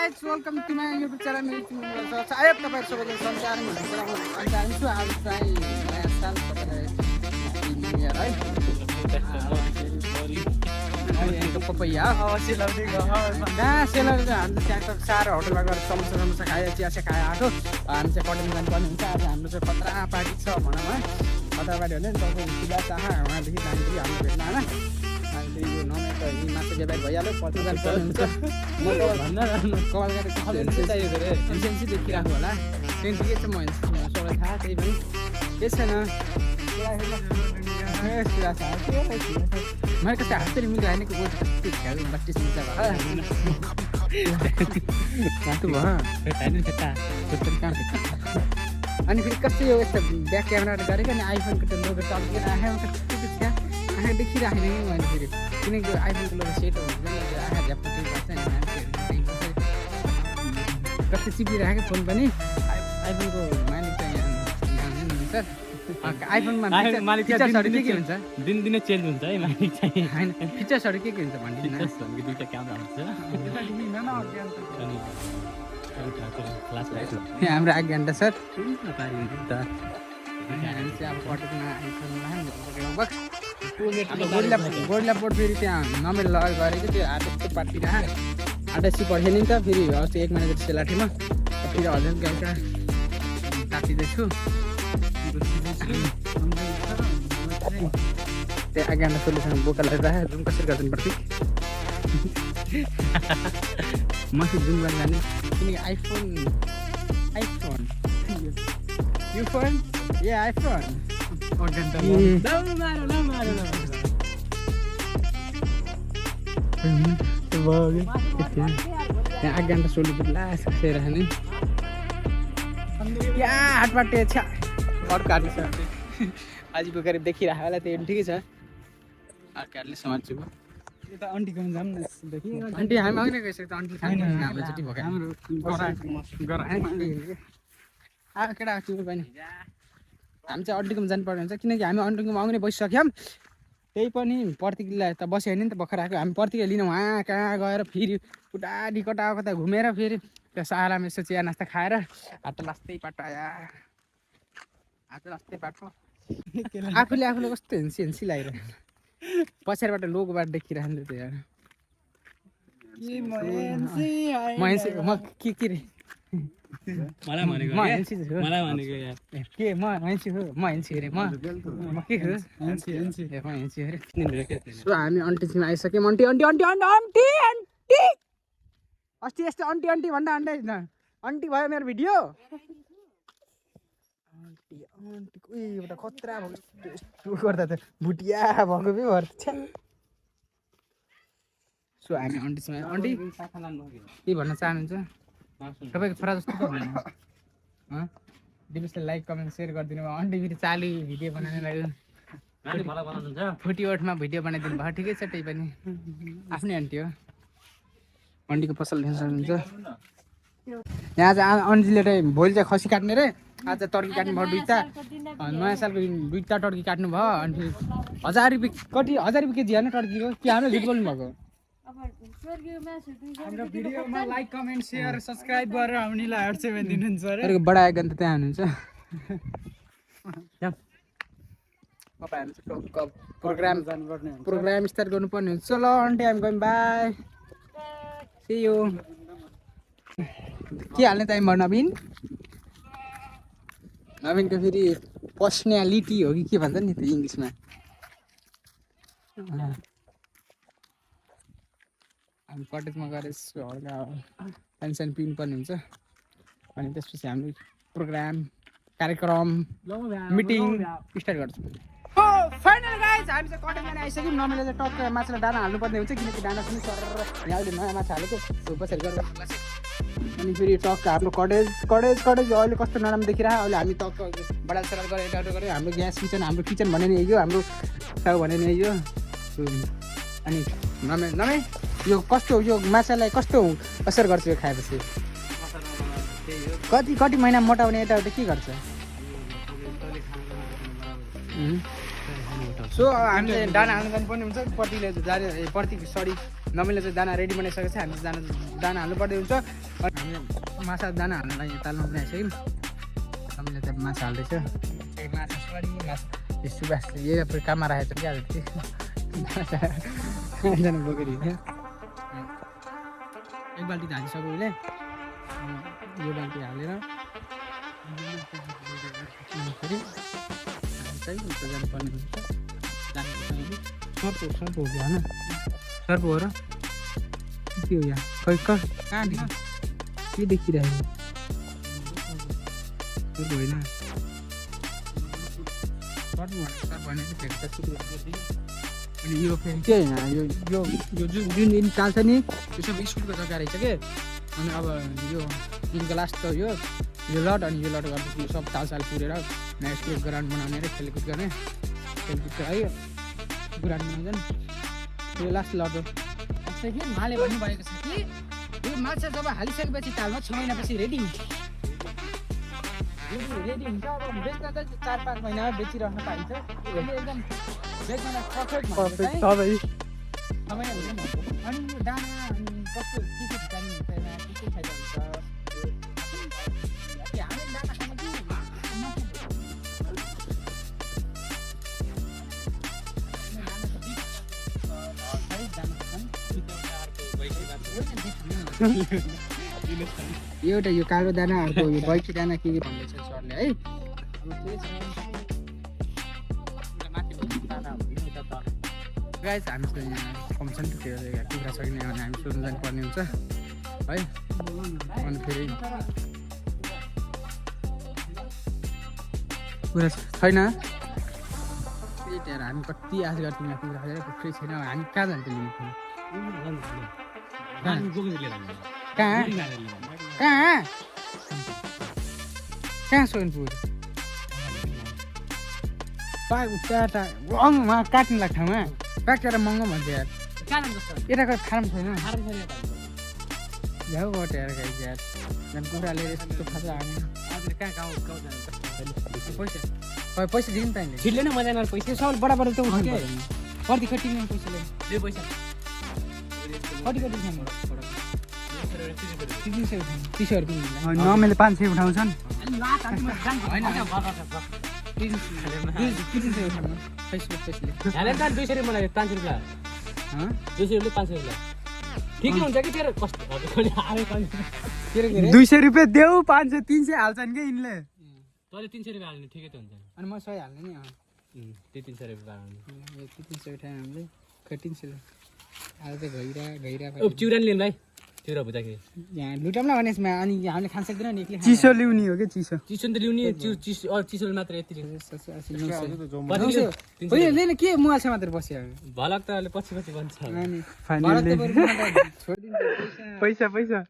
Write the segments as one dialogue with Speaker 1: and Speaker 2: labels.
Speaker 1: guys, welcome to my YouTube channel. Saya तपाईहरु सबैलाई सञ्चार छु आज चाहिँ नयाँ साल तपाईलाई है यहाँको पपैया अवश्य लाउँदै गयो सेलर हाम्रो त्यहाँको सारो होटलमा गएर समोसा खायो चिया खायो आएको हामी चाहिँ कटेन जानुपर्ने हुन्छ आज हाम्रो चाहिँ खतरा पार्टी छ भनौँ है खतरा पार्टी भने तपाईँको खुला चाह उहाँदेखि जाँदाखेरि हाम्रो भेट्न होइन यो नमै त यी मासु व्यापार भइहाल्यो 50 पर्ने हुन्छ म कपाल काटेर चाहिएको रे एनसेन्सी देखिराख्नु होला सेन्सी के छ म सबैलाई थाहा त्यही पनि के छैन मैले कस्तो हातले मिल्यो होइन अनि फेरि कस्तो यो यस्तो ब्याक क्यामेराबाट गरेको अनि आइफोनको त लोगो टल्किएर आँखा देखिराखेन कि मैले फेरि किनकि आइफोनको लोगो सेट हुन्छ आँखा झ्यापट्टि गर्छ नि मान्छेहरू कस्तो चिपिरहेको फोन पनि आइफोनको मालिक चाहिँ हुन्छ आइफोनमा फिचर्सहरू के हुन्छ
Speaker 2: दिनदिनै चेन्ज हुन्छ है मालिक चाहिँ
Speaker 1: होइन फिचर्सहरू के हुन्छ भनिदिनु
Speaker 2: दुईटा क्यामेरा हुन्छ फ्ल्यास लाइट
Speaker 1: हाम्रो आज्ञा सर गोरिल्ला पोर्ट फेरि त्यहाँ नमेल लगाएर गरेको त्यो हात यस्तो पार्टीमा आटासी पठायो नि त फेरि अस्ति 1 महिना जति सेलाठीमा फेरि हजुर गाउँका काटिँदैछु त्यहाँ आज्ञा सोल्युसन बोकालाई राखेर जुम कसरी गर्छन् प्रति मसी जुम गरेर जाने किनकि आइफोन यो फोन ए आइफोन त्यहाँ आज्ञा सोल्युसन लास्ट खसेर नि क्या हाटपाटे छ अर्को हाटी छ आजको गरी देखिरहेको होला त्यो ठिकै छ अर्काहरूले समात्छु यो त आन्टीको जाम न आन्टी हामी अघि नै गइसक्यो त आन्टी खानु हाम्रो छुट्टी भएको हाम्रो केटा तिम्रो पनि हामी चाहिँ आन्टीकोमा जानुपर्ने हुन्छ किनकि हामी आन्टीकोमा आउने बसिसक्यौँ त्यही पनि प्रतिक्रिया त बस्यो नि त भर्खर आएको हामी प्रतिक्रिया लिन उहाँ कहाँ गएर फेरि पुटाडी कता कता घुमेर फेरि त्यो सारामा यसो चिया नास्ता खाएर हात लास्दै पाटो आफूले कस्तो हेन्सी लगाइरहेको पछाडिबाट लोगोबाट देखिरहेको त्यो म के रे
Speaker 2: मलाई भनेको
Speaker 1: म हेन्सी हो के म हेन्सी हो म हेन्सी अरे म के हो हेन्सी अरे सो हामी आन्टीसँग आइसक्यौँ आन्टी अस्ति यस्तो आन्टी भन्दा आन्टी भयो मेरो भिडियो आन्टीको एउटा खतरा भएको गर्दा त भुटिया भएको पो गर्छ सो हामी आन्टीसँग आन्टी के भन्न चाहनुहुन्छ तपाईँको छोरा जस्तो त भन्नु दिपेशले लाइक कमेन्ट सेयर गरिदिनु भयो आन्टी फेरि चालु भिडियो बनाउनु लाग्यो 48मा भिडियो बनाइदिनु भयो ठिकै छ त्यही पनि आफ्नै आन्टी हो आन्टीको पसल हेर्न सक्नुहुन्छ यहाँ चाहिँ आन्टीले भोलि चाहिँ खसी काट्ने रे आज टर्की काट्नु भयो 2टा नयाँ सालको दिन 2टा टर्की काट्नु भयो अनि फेरि 1000 रुपियाँ कति 1000 रुपियाँ केजी होइन टर्कीको के हाम्रो झुट बोल्नु भएको
Speaker 3: हाम्रो भिडियोमा लाइक कमेन्ट सेयर सब्स्क्राइब गरेर हामीलाई हर्छ दिनुहुन्छ अरे
Speaker 1: अरे बडा आइकन त त्यहाँ हुनुहुन्छ प्रोग्राम स्टार्ट गर्नुपर्ने हुन्छ ल aunty I'm going bye see you के हाल्ने टाइम भयो नवीनको फेरि पर्सनालिटी हो कि के भन्छ नि त्यो इङ्ग्लिसमा हामी कटेजमा गएर हल्का पेन्सन पिउनुपर्ने हुन्छ अनि त्यसपछि हाम्रो प्रोग्राम कार्यक्रम मिटिङ स्टार्ट गर्छौँ फाइनल गाइज हामी चाहिँ कटेजमा आइसक्यौँ नर्मली चाहिँ टक्क माछालाई दाना हाल्नुपर्ने हुन्छ किनकि दाना पनि सर यहाँ अहिले नयाँ माछा हालेको पछाडि गरेर अनि फेरि टक्क हाम्रो कटेज अहिले कस्तो नराम्रो देखिरहेको अहिले हामी टक्क बडाल सडाल गरेर यता गऱ्यो हाम्रो ग्यास किचन हाम्रो किचन भने नि यो हाम्रो साउ भने नि यो अनि नमै यो कस्तो यो माछालाई कस्तो असर गर्छ यो खाएपछि कति महिना मोटाउने यताउता के गर्छ सो हामीले दाना हाल्नु जानुपर्ने हुन्छ प्रति नमिले चाहिँ दाना रेडी बनाइसकेको छ। हामी दाना हाल्नु पर्दै हुन्छ। हामीले माछा दाना हाल्नलाई तालमा पनि आइसक्यौँ। नमिले चाहिँ माछा हाल्दैछ। माछा सरी माछा सुबास यही काममा राखेको छ क्या माछा बोकेर हिँड्यो। एक बाल्टी हालिसक्यो उसले। यो बाल्टी हालेर फेरि चाहिँ उता जानुपर्ने हुन्छ। सर्प हो कि होइन सर्प हो र के हो यहाँ खै कहाँ के देखिरहेको सर्प होइन सर्प भने अनि यो फेरि के होइन यो जुन दिन चाल्छ नि त्यो सबै स्कुलको जग्गा रहेछ के। अनि अब यो दिनको लास्ट त यो लट अनि यो लट गर्दा सब तालसाल पुरेर नयाँ स्कुल ग्राउन्ड बनाउने र खेलकुद गर्ने खेलकुदको है ग्राउन्ड बनाउँछन्। यो लास्ट लट हो। के माले भन्नुभएको छ कि यो माछा जब हालिसकेपछि तालमा 6 महिनापछि रेडी हुन्छ। रेडी हुन्छ। अब बेच्दा त 4-5 महिनामा बेचिराख्न पाइन्छ। एकदम बेच्नलाई पर्फेक्ट
Speaker 3: तपाईँ
Speaker 1: समय हुँदैन। अनि यो दाना अनि कस्तो के भिटामिन हुन्छ के फाइदा हुन्छ हामी दाना खानु कि एउटा यो कालो दाना अर्को यो बैठी दाना के भन्दैछ सरले है। गाइस हामी चाहिँ यहाँ फङ्सन त्यो कुखुरा सकिने भने हामी सोध्नु जानुपर्ने हुन्छ है। अनि फेरि कुरा छैन त्यही हामी कति आश गर्थ्यौँ यहाँ कुखुरा खाएर कुखुरै छैन। हामी कहाँ जान्थ्यौँ लिनु कहाँ कहाँ कहाँ सोनपुर टाटा वहाँ काट्नु लाग्छ ठाउँमा काटेर महँगो भन्छ यार। यताको खाम छैन झ्याउ बटेर गाई यार झन् कुखुराले यस्तो खान्छ हामी पैसा दिनु त अहिले
Speaker 2: छिट्ले न मजा पैसा
Speaker 1: सब बराबर त उठाउनु पर्यो कति कति पैसा ले पैसा कति कति खानु 300 रुपियाँ
Speaker 3: नमेले 500 उठाउँछन्।
Speaker 2: झ्यालेन्ट 200 रुपियाँ मलाई 500 रुपियाँ 200 रुपियाँ 500 रुपियाँ ठिकै हुन्छ कि तेरो कस्तो
Speaker 3: 200 रुपियाँ देऊ 500 300 हाल्छन् कि यिनले।
Speaker 2: तैँले 300 रुपियाँ हाल्ने ठिकै त हुन्छ
Speaker 1: अनि म 100 हाल्ने नि
Speaker 2: त्यो 300 रुपियाँ हाल्ने
Speaker 1: 300 उठाएँ हामीले खै 300 अहिले चाहिँ घैरा
Speaker 2: चिउरा नि लिनु भाइ चिउरा भुजाखेरि
Speaker 1: यहाँ लुटाउँला भने यसमा अनि हामीले खान सक्दैन नि एक्लै
Speaker 3: चिसो ल्याउने हो कि चिसो
Speaker 2: चिसो त ल्याउने चिसोले मात्र यति
Speaker 1: लिने के मोबाइल छ मात्र बस्यो
Speaker 2: भलक त अहिले पछि भन्छ
Speaker 3: पैसा पैसा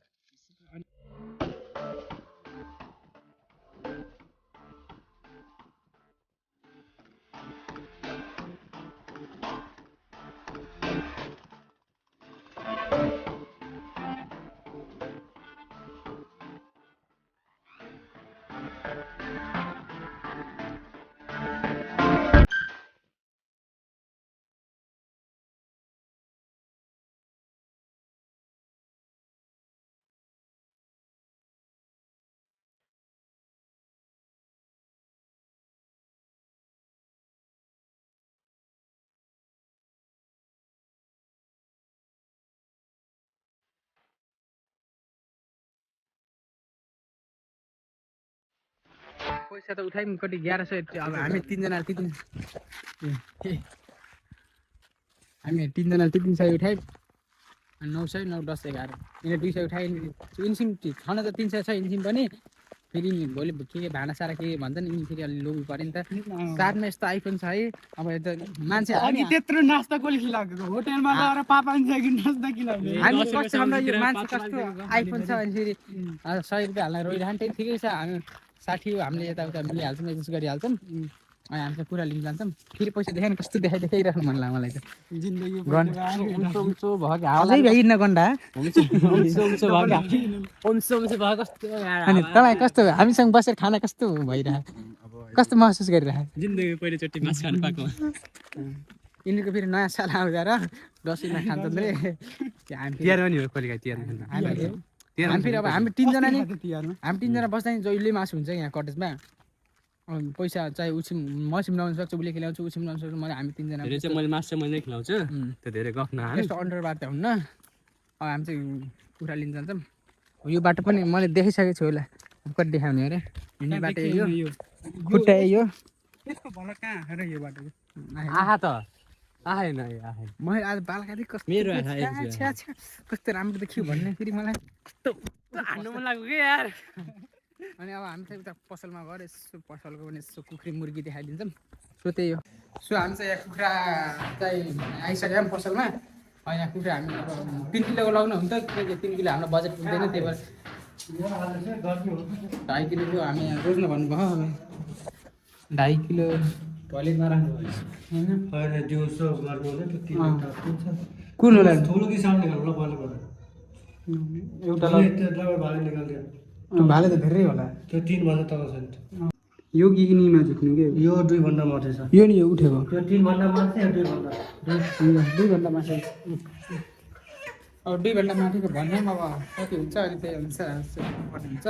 Speaker 1: पैसा त उठायौँ कति 1100 अब हामी 3 जना हामी 3 जना 300 उठायौँ 900 9 10 11 यिनीहरू 200 उठायो इन्सिम छन त 300 छ इन्सिम पनि फेरि भोलि के भाँडा सारा के भन्छ नि फेरि अलि लोभी पऱ्यो नि त साथमा यस्तो आइफोन छ है अब यता मान्छे
Speaker 3: अघि त्यत्रो नास्ता कसले खिलाएको होटेलमा गएर पापान जागिर नास्ता खिलाउने
Speaker 1: हामी कस्तो हाम्रो यो मान्छे कस्तो आइफोन छ अनि फेरि 100 रुपियाँ हाल्न रोइरहन्छ ठिकै छ हामी 60 हामीले यताउता मिलिहाल्छौँ एडजस्ट गरिहाल्छौँ अनि हामी चाहिँ पुरा लिन जान्छौँ फेरि पैसा देखाएन कस्तो देखाइराख्नु मन लाग्यो मलाई त
Speaker 3: जिन्दगी
Speaker 1: अझै भ्याइन गन्डा अनि तपाईँ कस्तो हामीसँग बसेर खाना कस्तो भइरह कस्तो महसुस गरिरह
Speaker 2: जिन्दगी पहिलोचोटि मासु खानु पाएको
Speaker 1: यिनीहरूको फेरि नयाँ साल आउँदा र दसैँमा खान्छ रे हामी
Speaker 2: तिहारमा नि हो कहिले तिहारमा
Speaker 1: हामी फेरि अब हामी तिनजना नि
Speaker 3: तिहारमा
Speaker 1: हामी तिनजना बस्दा नि जहिले मासु हुन्छ यहाँ कटेजमा पैसा चाहे उसिम मसिम लगाउनु सक्छ उसले खेलाउँछु उसिम लगाउनु सक्छ मैले हामी तिनजना
Speaker 2: धेरै चाहिँ मैले मासु चाहिँ मैले खुवाउँछु त्यो धेरै गफ नहाल्नु
Speaker 1: त्यस्तो अन्डरबार त हुन्न अब हामी चाहिँ कुखुरा लिन जान्छौँ यो बाटो पनि मैले देखिसकेको छु होला कति देखाउने अरे हिँड्ने बाटो यो खुट्टा यो
Speaker 3: यस्तो भल कहाँ र यो बाटो
Speaker 2: आहा त आएन आएन
Speaker 1: मैले आज बाल काटेँ कस्तो
Speaker 2: मेरो आहा
Speaker 1: छ्या छ्या कस्तो राम्रो देखियो भन्ने फेरि मलाई
Speaker 2: कस्तो हान्नु मन लाग्यो कि यार
Speaker 1: अनि अब हामी चाहिँ उता पसलमा गएर यसो पसलको पनि यसो कुखुरी मुर्गी देखाइदिन्छौँ सो त्यही हो सो हामी चाहिँ यहाँ कुखुरा चाहिँ आइसक्यौँ पसलमा यहाँ कुखुरा हामी अब 3 किलोको लगाउनु हुन्छ किनकि 3 किलो हाम्रो बजेट पुग्दैन त्यही भएर 2.5 किलोको हामी यहाँ रोज्न भन्नुभयो हामी 2.5 किलो
Speaker 2: टोयलेटमा राख्नु
Speaker 1: होइन
Speaker 2: दिउँसो गर्नु होला त्यो
Speaker 1: कुन होला
Speaker 2: ठुलो कि सानो निकाल्नु ल बल्ल बल्ल
Speaker 1: एउटा
Speaker 2: त्यो भाले निकाल्दियो
Speaker 1: भाले त धेरै होला
Speaker 2: त्यो 3 भन्दा तल छ नि
Speaker 1: यो किनीमा झुक्नु के
Speaker 2: यो 2 भन्दा माथि छ
Speaker 1: यो नि यो उठेको
Speaker 2: त्यो 3 भन्दा माथि 2 भन्दा
Speaker 1: 2 भन्दा माथि अब 2 भन्दा माथिको भन्ने अब कति हुन्छ अनि त्यही अनुसार पर्ने हुन्छ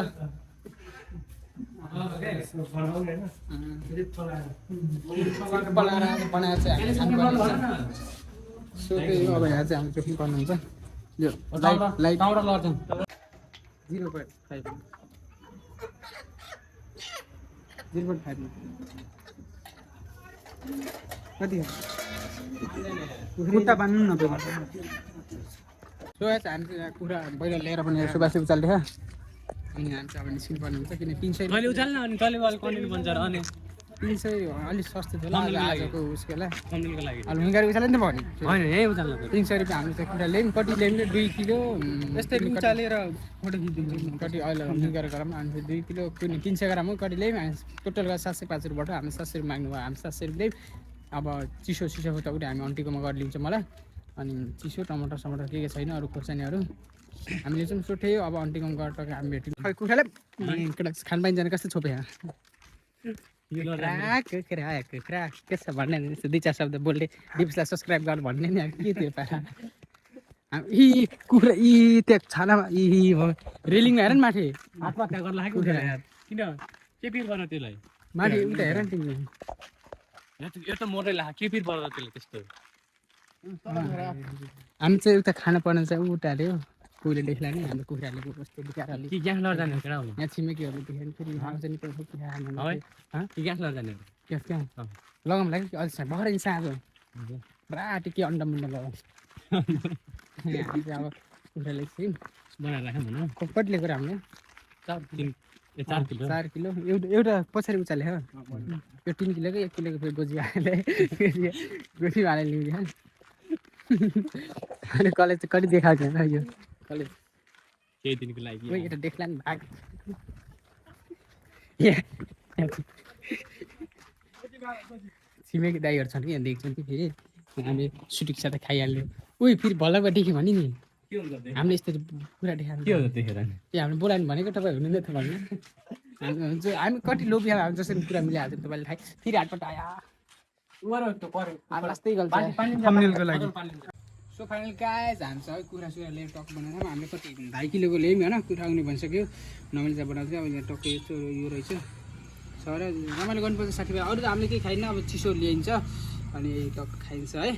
Speaker 1: बनाएर चाहिँ हामी खानुपर्ने हुन्छ सो त्यही हो अब यहाँ चाहिँ हामी चोख्नु पर्नुहुन्छ यो लाइट 0.5 कति खुट्टा बान्नु न सो चाहिँ हामी चाहिँ यहाँ कुरा बाहिर लिएर पनि सुबासुबी चल्दैछ अनि हामी चाहिँ अब निस्किनु पर्ने हुन्छ किन 300
Speaker 2: कहिले उचाल्न अनि कहिले वाल कन्टिन्यू बन्छ र अनि
Speaker 1: 300 अलिक सस्तो थियो होला आजको उसको लागि
Speaker 2: कम्पनीको लागि
Speaker 1: अलि हिँगारी उचाल्यो नि त भन्यो
Speaker 2: होइन यही उचाल्न
Speaker 1: 300 रुपियाँ हामीले चाहिँ कुरा ल्यायौँ कति ल्यायौँ 2 किलो
Speaker 3: यस्तै उचालेर फोटो खिचिदिन्छु
Speaker 1: कति अहिले हिँगाएर गरौँ अनि 2 किलो कुनै 300 ग्राम हो कति ल्यायौँ हामी टोटल गरेर 705 रुपियाँबाट हामी 700 रुपियाँ माग्नु भयो हामी 700 रुपियाँ ल्यायौँ अब चिसो त उठे हामी आन्टीकोमा गरेर लिन्छ मलाई अनि चिसो टमाटर समटर के छैन अरू खोर्सानीहरू हामीले चाहिँ सोठे अब आन्टीकोमा गएर हामी भेट्यौँ खै कुखुरालाई खान पाइन्छ कस्तो छोपे के छ भन्ने यस्तो 2-4 शब्द बोल्दै दिप्सलाई सब्सक्राइब गर भन्ने नि के थियो पारा यी कुखुरा यी त्यहाँ छानामा यी रेलिङमा हेर न माथि
Speaker 2: आत्महत्या गर्न लागेको यार किन के पिर गर्न त्यसलाई
Speaker 1: माथि उता हेर न तिमीले
Speaker 2: यो त मोरै ला के पिर पर्छ त्यसले त्यस्तो
Speaker 1: हामी चाहिँ उता खाना पर्ने चाहिँ उता अरे हो कोहीले देख्ला नि हाम्रो कुखुराले कस्तो बिगार अलिक
Speaker 2: कि ग्यास लड जाने केटा हो
Speaker 1: यहाँ छिमेकीहरूले देख्यो फेरि आउँछ नि पैसा के खानु
Speaker 2: कि ग्यास लड जाने
Speaker 1: के कहाँ लगाउँ लाग्यो कि अझै भर्खर साँझ राति के अन्डा मुन्डा लगाउँ हामी चाहिँ अब कुखुराले एकछिन
Speaker 2: बनाएर राख्यो भनौँ
Speaker 1: कति लिएको हामीले
Speaker 2: 4 किलो
Speaker 1: 4 किलो एउटा पछाडि उचाले हो यो 3 किलोको 1 किलोको फेरि गोजी हालेर लिउँछ अनि कलेज चाहिँ कति देखाएको छैन यो कलेज
Speaker 2: केही दिनको लागि
Speaker 1: कोही एउटा देख्ला नि भाग छिमेकी दाईहरू छन् कि यहाँ देख्छन् कि फेरि हामीले सुटिक साथ खाइहाल्यो उही फेरि भल्लबाट देख्यो भने नि
Speaker 2: के हुन्छ
Speaker 1: हामीले यस्तो पुरा देखाएको
Speaker 2: के हो देखेर
Speaker 1: ए हामीले बोलाउनु भनेको तपाईँ हुनुहुँदै थियो भन्नु हामी कति लोभी हामी जसरी कुरा मिलाइहाल्छौँ तपाईँले थाहा फेरि हाटबाट आयो लास्टै गल्छ सो फाइनल गाइज हामी सबै कुरा सुरा लिएर टक बनाउँछौँ हामीले कति 2.5 किलोको ल्यायौँ होइन कुखुरा आउने भनिसक्यो नर्मली चाहिँ बनाउँछ अब यहाँ टक्कै यस्तो यो रहेछ सर रमाइलो गर्नुपर्छ साथीभाइ अरू त हामीले केही खाइन्न अब चिसो ल्याइन्छ अनि टक्क खाइन्छ है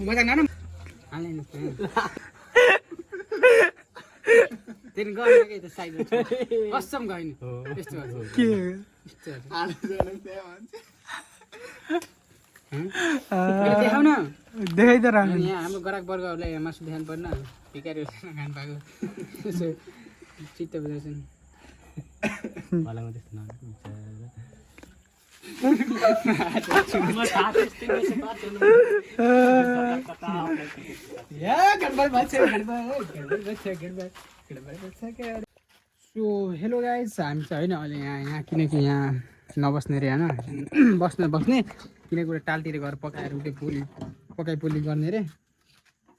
Speaker 1: मजा न हाल्दैन त्यहाँदेखि गएन कि त्यो साइड कसम गएन यस्तो देखाउ न
Speaker 3: देखाइ त राख्नु
Speaker 1: यहाँ हाम्रो ग्राहक वर्गहरूलाई यहाँ मासु देखाउनु पर्न भिकारीहरू खानु पाएको यसो चित्त बुझाउँछन् सो हेलो गाइज हामी चाहिँ होइन अहिले यहाँ किनकि यहाँ नबस्ने रे होइन बस्ने किनकि एउटा टालतिर गएर पकाएर उठे पोली गर्ने रे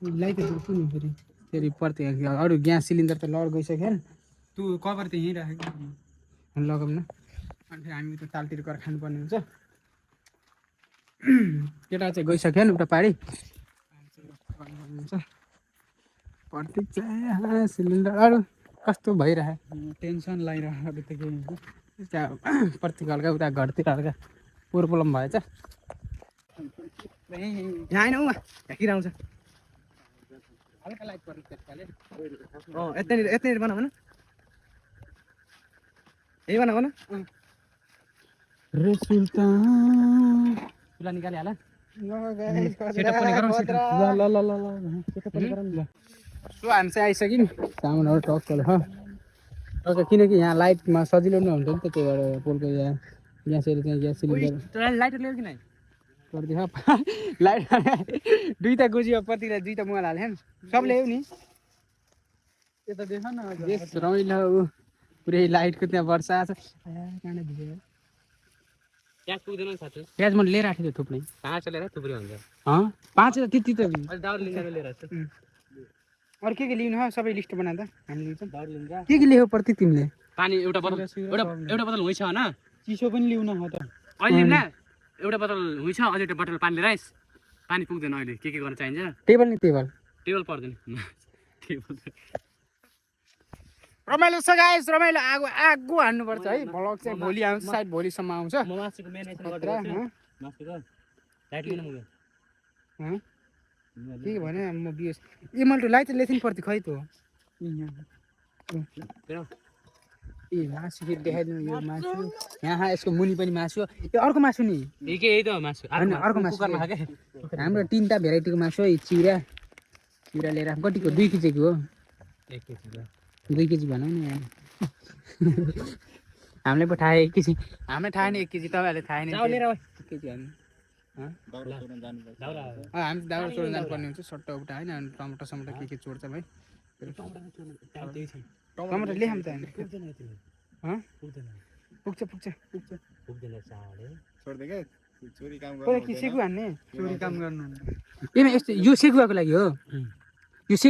Speaker 1: लाइट कुन फेरि फेरि पर्थे अरू ग्यास सिलिन्डर त लड गइसक्यो
Speaker 3: तँ कभर त यहीँ राखेको
Speaker 1: लगाउँ न अनि फेरि हामी त टालतिर गएर खानुपर्ने हुन्छ केटा चाहिँ गइसक्यो नि उता पारि प्रतीक चाहिँ सिलिन्डर अरू कस्तो भइरहेको
Speaker 3: टेन्सन लागिरहेको बित्तिकै
Speaker 1: प्रतीक हल्का उता घरतिर हल्का प्रब्लम भएछ यहाँ होइन ऊ झाँकिरहन्छ हल्का लाइट पर्नु त्यसपाले
Speaker 2: यतै बनाऊ न यही बनाऊ न
Speaker 1: रे सुल्तान
Speaker 2: तुला निकालिहाल
Speaker 1: सेटअप पनि गरौँ सो हामी चाहिँ आइसक्यौँ सामानहरू टक्कल टक्क किनकि यहाँ लाइटमा सजिलो नै हुन्छ नि त त्यही भएर पोलको यहाँ ग्यासहरू चाहिँ ग्यास सिलिन्डर
Speaker 2: लाइटर ल्याऊ कि नै
Speaker 1: गरिदियो लाइट दुईवटा गोजियो प्रतिलाई दुईवटा मोबाइल हाल्यो नि सब ल्यायो नि
Speaker 3: यता देख न
Speaker 1: यस रमाइलो पुरै लाइटको त्यहाँ वर्षा छ
Speaker 2: प्याज पुग्दैन साथी
Speaker 1: प्याज मैले लिएर आएको थिएँ थुप्रै
Speaker 2: कहाँ चलेर थुप्रै हुन्छ
Speaker 1: 5 त्यति त
Speaker 2: अहिले दाउरा लिएर लिएर आएको छु
Speaker 1: अरू के लिनु हो सबै लिस्ट बना त हामी लिन्छौँ
Speaker 2: दाउरा लिन्छ
Speaker 1: के ल्यायो प्रति तिमीले
Speaker 2: पानी एउटा बोतल एउटा बोतल हुइछ हैन
Speaker 3: चिसो पनि ल्याउन हो त
Speaker 2: अहिले न एउटा बोतल हुइछ अझै एउटा बोतल पानी लिएर आइस पानी पुग्दैन अहिले के गर्न चाहिन्छ
Speaker 1: टेबल नि टेबल
Speaker 2: टेबल पर्दैन टेबल
Speaker 1: रमाइलो छ गाइस रमाइलो आगो हान्नुपर्छ है भ्लग चाहिँ भोलि आउँछ सायद भोलिसम्म आउँछ
Speaker 2: म मासुको म्यानेजर गर्छु मासुको लाइट लिन मुगे
Speaker 1: के भने म बिएस ए मैले लाइट लेथिन पर्ति खै त ए मासु के देखाइदिनु यो मासु यहाँ यसको मुनि पनि मासु यो अर्को मासु नि
Speaker 2: यही त मासु
Speaker 1: हैन अर्को मासु हाम्रो 3टा भेराइटीको मासु हो चिरा लिएर कतिको 2 केजीको हो
Speaker 2: 1 केजी
Speaker 1: 2 केजी भनौँ न हामीले पो थाहा 1 केजी हामीलाई थाहा नि 1 केजी तपाईँहरूले थाहा नि 1 केजी हामी हामी दाउरा चोर्न जानुपर्ने हुन्छ सट्टा उटा होइन अनि टमाटर समटर के चोर्छ भाइ टमाटर ल्याउँ त पुग्छ कि सेकु हान्ने
Speaker 3: चोरी काम गर्नु
Speaker 1: ए यस्तो यो सेकुवाको लागि हो यो ए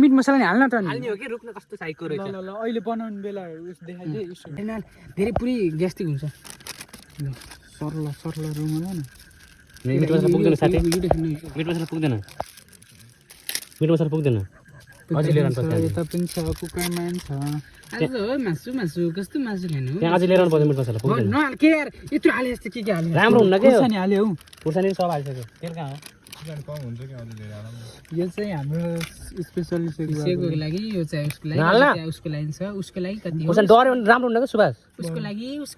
Speaker 1: मिट मसला नि हाल्न त नि
Speaker 2: हाल्ने हो कि रुक्न कस्तो साइको रहेछ
Speaker 3: ल अहिले बनाउने बेला उस देखाइदे
Speaker 1: धेरै पुरै ग्यास्ट्रिक हुन्छ सरल रुममा न
Speaker 2: मिट मसला पुग्दैन साथी मिट मसला पुग्दैन अझै लिएर आउनु पर्छ
Speaker 3: यता पनि छ कुकरम्यान छ
Speaker 1: आज हो मासु कस्तो मासु खानु
Speaker 2: त्यहाँ अझै लिएर आउनु पर्छ मिट मसला पुग्दैन
Speaker 1: न के यार यत्रो हाले जस्तो के हाल्नु
Speaker 2: राम्रो हुन्न के
Speaker 3: खुर्सानी हाल्यो हौ
Speaker 2: खुर्सानी सब हालिसक्यो तेल कहाँ हो
Speaker 3: यो चाहिँ हाम्रो स्पेशली
Speaker 1: सेकुको लागि यो चाहिँ उसको लागि छ उसको लागि कति हो
Speaker 2: खुर्सानी डर्यो भने राम्रो हुन्न के सुभाष
Speaker 1: उसको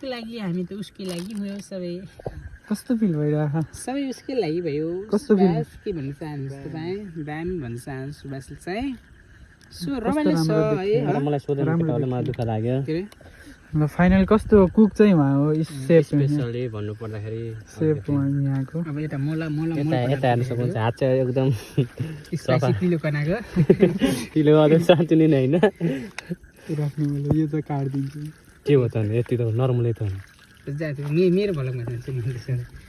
Speaker 1: लागि हामी त उसकै लागि भयो सबै
Speaker 3: कस्तो फिल भइरहेको
Speaker 1: सबै उसकै लागि भयो
Speaker 3: कस्तो
Speaker 1: के भन्न चाहनुहुन्छ तपाईँ दामी भन्न चाहनुहुन्छ सुभाषले चाहिँ सो रमाइलो छ है
Speaker 2: मलाई सोध्नु पर्यो मलाई दुःख लाग्यो
Speaker 1: के रे
Speaker 3: ल फाइनल कस्तो कुक चाहिँ उहाँ हो सेफ
Speaker 2: स्पेशली भन्नु पर्दाखेरि
Speaker 3: सेफ यहाँको
Speaker 1: अब यता मोला
Speaker 2: यता हेर्न सक्नुहुन्छ हात चाहिँ एकदम
Speaker 1: स्पाइसी पिलो बनाएको
Speaker 2: किलो अझै शान्ति नै होइन
Speaker 3: राख्नु मैले यो त काट्दिन्छु
Speaker 2: के हो त यति त नर्मलै त
Speaker 1: मेरो भलकमा जान्छ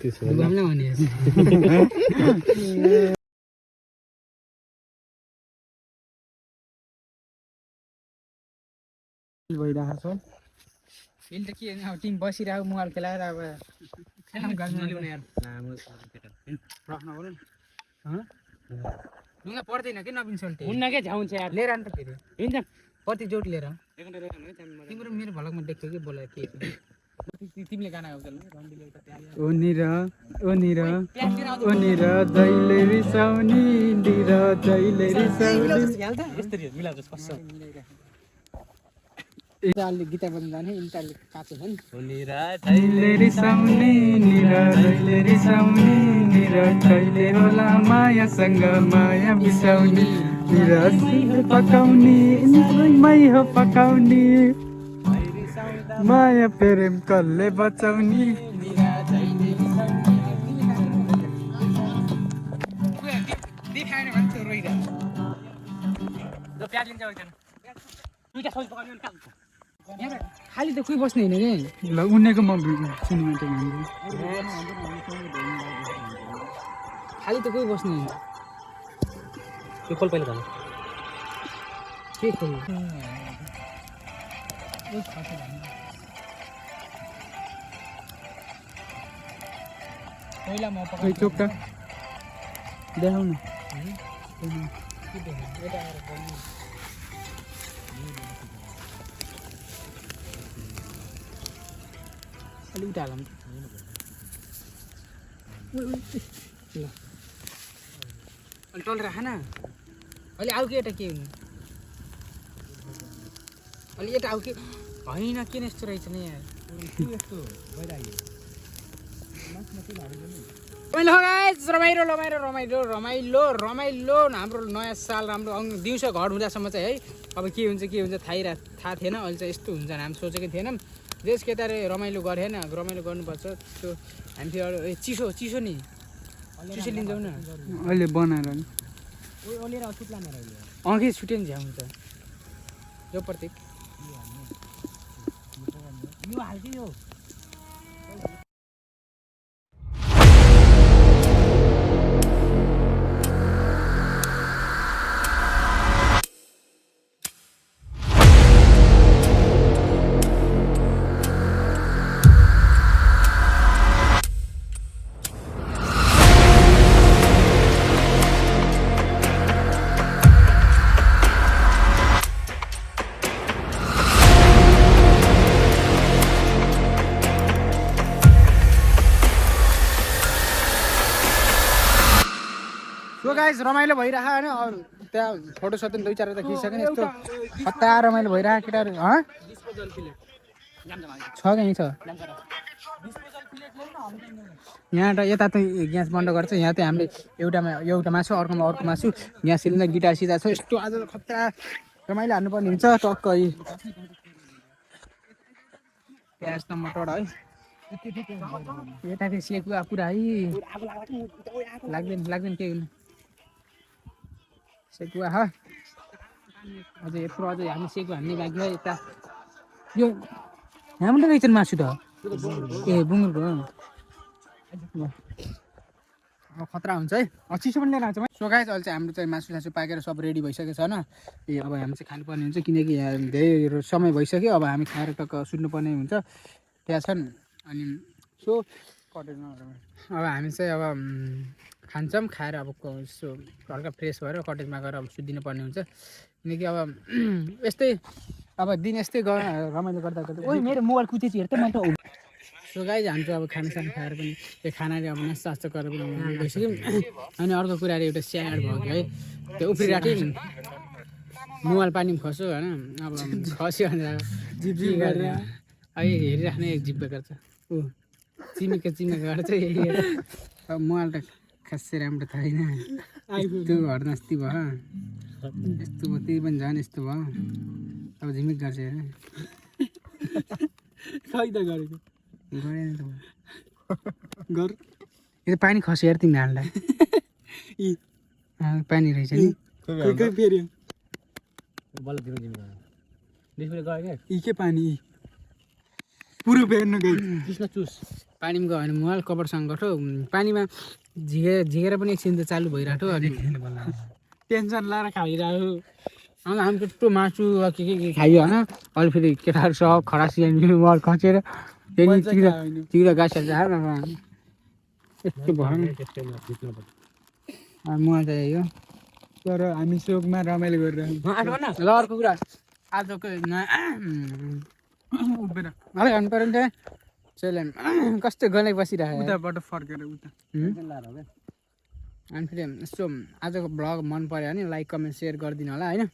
Speaker 2: त्यसो
Speaker 1: दुबाम्न हुने
Speaker 3: भइरहेको छ
Speaker 1: फिल त के अब टिम बसिरहेको मोबाइल खेलाएर अब काम गर्नु ढुङ्गा पर्दैन कि नबिन सोल्टे
Speaker 2: हुन्न के झ्याउँछ यार
Speaker 1: लिएर अन्त फेरि
Speaker 2: हिँड्छ
Speaker 1: कति जोड लिएर तिम्रो मेरो भलकमा देख्यो कि बोला के तिमीले गाना गाउँछ
Speaker 3: ओनिर जहिले रिसाउने निर जहिले रिसाउने
Speaker 1: गीता बजाउनु जाने इन्टारले काँचो छ नि
Speaker 3: जहिले रिसाउने निर जहिले रिसाउने निर जहिले होला मायासँग माया बिसाउने निर पकाउने मै हो पकाउने माया प्रेम कसले बचाउने
Speaker 1: देखाएन भने त रोइरहेको
Speaker 2: प्याज लिन्छ दुईटा सब्जी पकाउने काम
Speaker 1: खाली त कोही बस्ने होइन कि
Speaker 3: ल उनीको म सिनेमाटिक
Speaker 1: खाली त कोही बस्ने होइन
Speaker 2: यो खोल पहिला जानु
Speaker 1: के खोल्नु
Speaker 3: पहिला म
Speaker 1: खै चोक त देखाउ न अलिक उता हालौँ ल अलि टल राख न अलि आऊ कि यता के हुनु अलि यता आऊ कि होइन किन यस्तो रहेछ नि यार रमाइलो रमाइलो रमाइलो रमाइलो रमाइलो हाम्रो नयाँ साल राम्रो आउनु दिउँसो घर हुँदासम्म चाहिँ है अब के हुन्छ थाहा थिएन अहिले चाहिँ यस्तो हुन्छ हामी सोचेकै थिएनौँ जेस केटाले रमाइलो गरे होइन रमाइलो गर्नुपर्छ त्यो हामी फेरि चिसो नि चिसो लिन्छौँ न अहिले बनाएर अघि छुट्यो नि झ्या हुन्छ यो प्रत्येक यो हाल्थ्यो यो सो गाइस रमाइलो भइरह होइन अरू त्यहाँ फोटो सोटो 2-4 त खिचिसक्यो नि यस्तो हत्ता रमाइलो भइरह केटाहरू छ कहीँ छ यहाँ त यता त ग्यास बन्द गर्छ यहाँ चाहिँ हामीले एउटा मासु अर्कोमा अर्को मासु ग्यास सिलिन्डर गिटार सिधा छ यस्तो आज खतरा रमाइलो हान्नुपर्ने हुन्छ टक्क प्याज टमाटर है यता फेरि सेकुवा पुरा है लाग्दैन के हुनु सेकुवा अझै यत्रो अझै हामी सेकुवा हान्ने बाँकी है यता यो यहाँबाट रहेछ मासु त ए बुङ्गुरको खतरा हुन्छ है चिसो पनि लिएर आउँछ सो गाइस अहिले चाहिँ हाम्रो चाहिँ मासु पाकेर सब रेडी भइसकेको छ होइन अब हामी चाहिँ खानुपर्ने हुन्छ किनकि यहाँ धेरै समय भइसक्यो अब हामी खाएर टक्क सुत्नुपर्ने हुन्छ त्यहाँ छन् अनि सो अब हामी चाहिँ अब खान्छौँ खाएर अब यसो हल्का फ्रेस भएर कटेजमा गएर अब सुत्दिनु पर्ने हुन्छ किनकि अब यस्तै अब दिन यस्तै रमाइलो गर्दा ओइ मेरो मोबाइल कुचेची हेर त म त सो गाइज हामी चाहिँ अब खानासाना खाएर पनि त्यो खानाले अब नास्ता गरेर पनि भइसक्यौँ अनि अर्को कुराले एउटा स्याड भयो कि है त्यो उफ्रिराख्यो नि मोबाइल पानी पनि खस्यो होइन अब खस्यो भनेर जिप गरेर अहिले हेरिराख्ने एक जिप गर्छ ऊ चिमेको गर्छ अब मोबाइल त खासै राम्रो त होइन यस्तो घटनास्ती भयो यस्तो भयो त्यही पनि झन् यस्तो भयो अब झिमिक गर्छ हेर खै त गरेको गरेन त गर यो पानी खस्यो हेर तिमी हाल्दा पानी रहेछ नि फेरि के पानी पुरो फेर्नु गयो चुस पानीमा गयो भने मोबाइल कभरसँग गर्थ्यो पानीमा झिकेर पनि एकछिन त चालु भइरहेको अनि टेन्सन लाएर खाइरहेको हामी त्यस्तो मासु के खाइयो होइन अहिले फेरि केटाहरू सब खरासी मोबाइल खसेर चिरा गाछ यस्तो भयो मोबाइल चाहियो तर हामी सोकमा रमाइलो गरिरहेको ल अर्को कुरा आजको उभिएर अलिक हान्नु पऱ्यो नि त चैले कस्तो गनाइ बसिरहेको उताबाट फर्केर उता अनि फेरि यस्तो आजको ब्लग मन पऱ्यो भने लाइक कमेन्ट सेयर गरिदिनु होला होइन